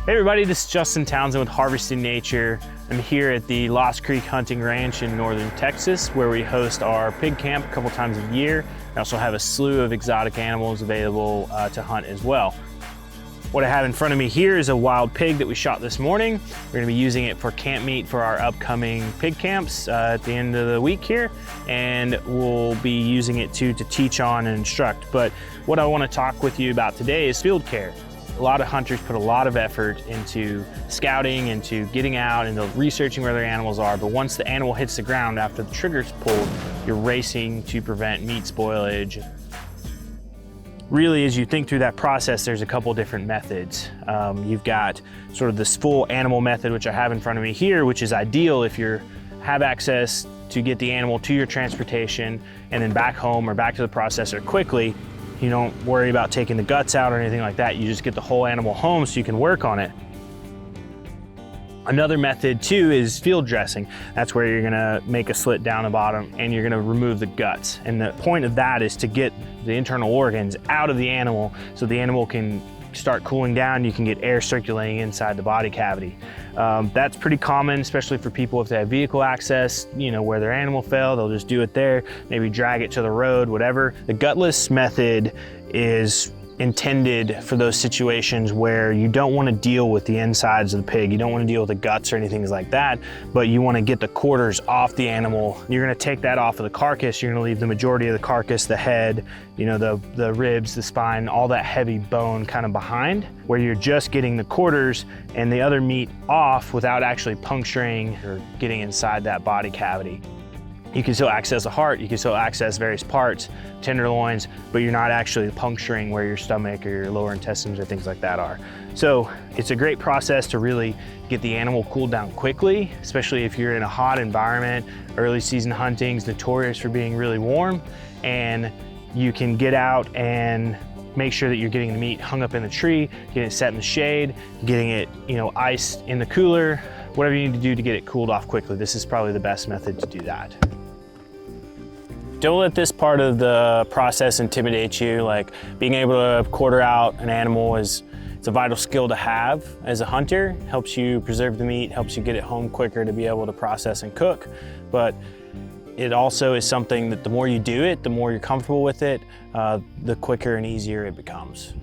Hey everybody, this is Justin Townsend with Harvesting Nature. I'm here at the Lost Creek Hunting Ranch in northern Texas, where we host our pig camp a couple times a year. We also have a slew of exotic animals available to hunt as well. What I have in front of me here is a wild pig that we shot this morning. We're gonna be using it for camp meat for our upcoming pig camps at the end of the week here, and we'll be using it to teach on and instruct. But what I wanna talk with you about today is field care. A lot of hunters put a lot of effort into scouting, into getting out, into researching where their animals are, but once the animal hits the ground after the trigger's pulled, you're racing to prevent meat spoilage. Really, as you think through that process, there's a couple different methods. You've got sort of this full animal method, which I have in front of me here, which is ideal if you have access to get the animal to your transportation and then back home or back to the processor quickly. You don't worry about taking the guts out or anything like that. You just get the whole animal home so you can work on it. Another method too is field dressing. That's where you're gonna make a slit down the bottom and you're gonna remove the guts. And the point of that is to get the internal organs out of the animal so the animal can start cooling down, you can get air circulating inside the body cavity. That's pretty common, especially for people if they have vehicle access, you know, where their animal fell, they'll just do it there, maybe drag it to the road, whatever. The gutless method is intended for those situations where you don't want to deal with the insides of the pig. You don't want to deal with the guts or anything like that, but you want to get the quarters off the animal. You're going to take that off of the carcass. You're going to leave the majority of the carcass, the head, you know, the ribs, the spine, all that heavy bone kind of behind, where you're just getting the quarters and the other meat off without actually puncturing or getting inside that body cavity. You can still access the heart, you can still access various parts, tenderloins, but you're not actually puncturing where your stomach or your lower intestines or things like that are. So it's a great process to really get the animal cooled down quickly, especially if you're in a hot environment. Early season hunting is notorious for being really warm, and you can get out and make sure that you're getting the meat hung up in the tree, getting it set in the shade, getting it, you know, iced in the cooler, whatever you need to do to get it cooled off quickly. This is probably the best method to do that. Don't let this part of the process intimidate you. Like, being able to quarter out an animal it's a vital skill to have as a hunter. Helps you preserve the meat, helps you get it home quicker to be able to process and cook. But it also is something that the more you do it, the more you're comfortable with it, the quicker and easier it becomes.